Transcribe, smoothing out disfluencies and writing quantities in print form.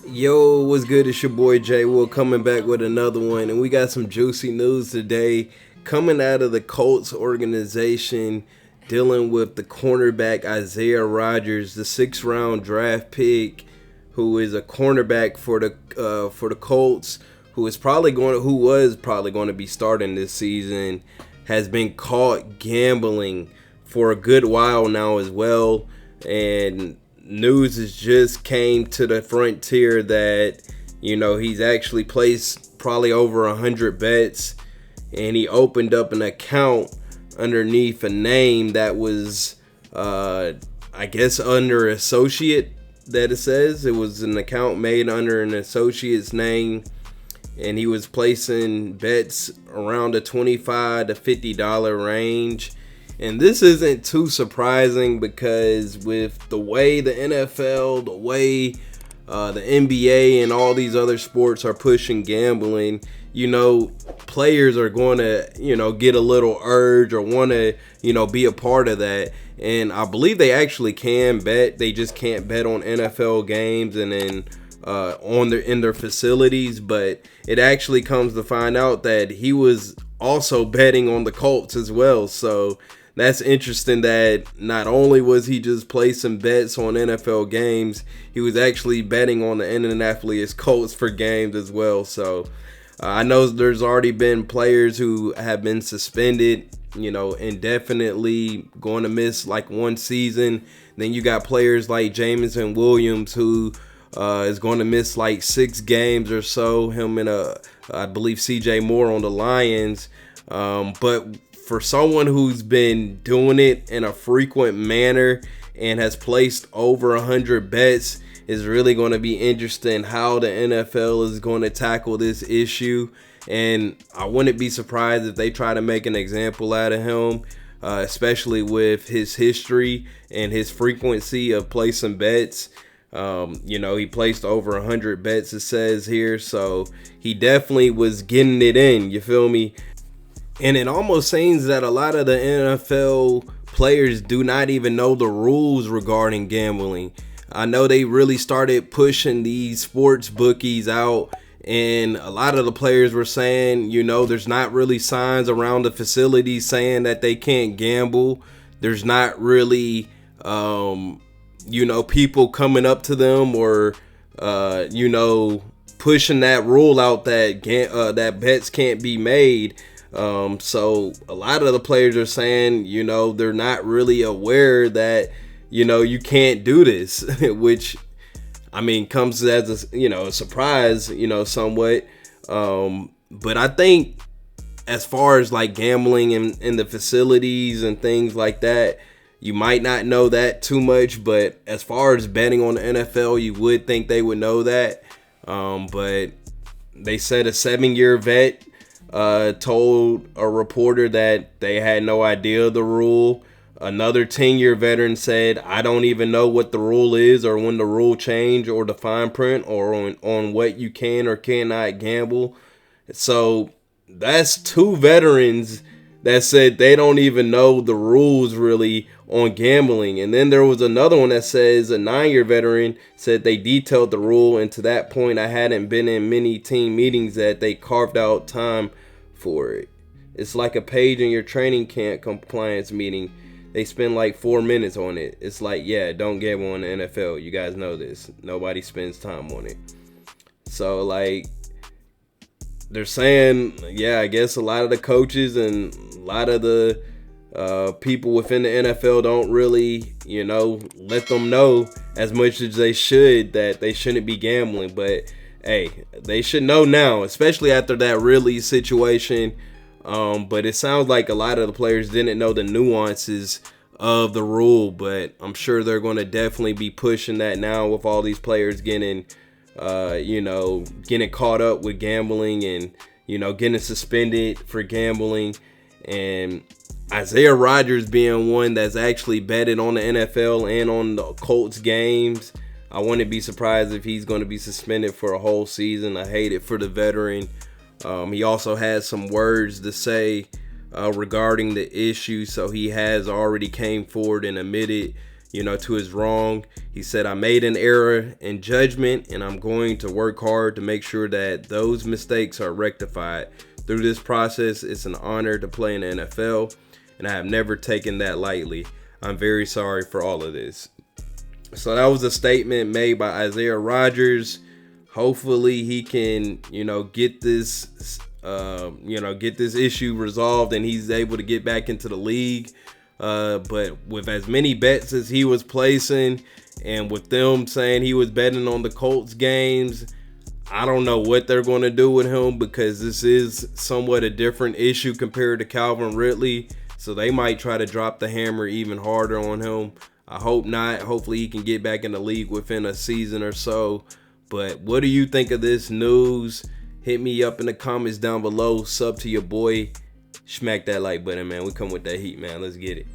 Yo, what's good? It's your boy Jay Will coming back with another one, and we got some juicy news today coming out of the Colts organization, dealing with the cornerback Isaiah Rodgers, the sixth-round draft pick, who is a cornerback for the Colts, who was probably going to be starting this season, has been caught gambling for a good while now as well, and news has just came to the frontier that he's actually placed probably over 100 bets, and he opened up an account underneath a name that was I guess under associate. That it says it was an account made under an associate's name, and he was placing bets around the $25 to $50 range. And this isn't too surprising because with the way the NFL, the way the NBA and all these other sports are pushing gambling, players are going to, get a little urge or want to, be a part of that. And I believe they actually can bet. They just can't bet on NFL games and then in their facilities. But it actually comes to find out that he was also betting on the Colts as well. So that's interesting that not only was he just placing bets on NFL games, he was actually betting on the Indianapolis Colts for games as well. So I know there's already been players who have been suspended, indefinitely, going to miss like one season. Then you got players like Jameson Williams who is going to miss like 6 games or so. Him and I believe CJ Moore on the Lions. But for someone who's been doing it in a frequent manner and has placed over 100 bets, is really going to be interesting how the NFL is going to tackle this issue. And I wouldn't be surprised if they try to make an example out of him, especially with his history and his frequency of placing bets. He placed over 100 bets, it says here, so he definitely was getting it in, you feel me? And it almost seems that a lot of the NFL players do not even know the rules regarding gambling. I know they really started pushing these sports bookies out, and a lot of the players were saying, there's not really signs around the facilities saying that they can't gamble. There's not really, people coming up to them or, pushing that rule out that bets can't be made. So a lot of the players are saying, they're not really aware that, you can't do this, which, comes as a surprise, somewhat. But I think as far as like gambling in the facilities and things like that, you might not know that too much, but as far as betting on the NFL, you would think they would know that. But they said a 7-year vet told a reporter that they had no idea of the rule. Another 10-year veteran said, I don't even know what the rule is or when the rule change or the fine print or on what you can or cannot gamble. So that's 2 veterans that said they don't even know the rules really on gambling. And then there was another one that says a 9-year veteran said they detailed the rule, and to that point I hadn't been in many team meetings that they carved out time for it. It's like a page in your training camp compliance meeting. They spend like 4 minutes on it. It's like, yeah, don't gamble on the NFL. You guys know this. Nobody spends time on it. So like they're saying, yeah, I guess a lot of the coaches and a lot of the people within the NFL don't really, let them know as much as they should that they shouldn't be gambling. But hey, they should know now, especially after that Ridley situation. But it sounds like a lot of the players didn't know the nuances of the rule, but I'm sure they're going to definitely be pushing that now with all these players getting caught up with gambling and, getting suspended for gambling. And Isaiah Rodgers being one that's actually betted on the NFL and on the Colts games. I wouldn't be surprised if he's going to be suspended for a whole season. I hate it for the veteran. He also has some words to say regarding the issue, so he has already came forward and admitted, to his wrong. He said, I made an error in judgment, and I'm going to work hard to make sure that those mistakes are rectified. Through this process, it's an honor to play in the NFL, and I have never taken that lightly. I'm very sorry for all of this. So that was a statement made by Isaiah Rodgers. Hopefully he can, get this, get this issue resolved and he's able to get back into the league. But with as many bets as he was placing and with them saying he was betting on the Colts games, I don't know what they're going to do with him because this is somewhat a different issue compared to Calvin Ridley. So they might try to drop the hammer even harder on him. I hope not. Hopefully he can get back in the league within a season or so. But what do you think of this news? Hit me up in the comments down below. Sub to your boy. Smack that like button, man. We come with that heat, man. Let's get it.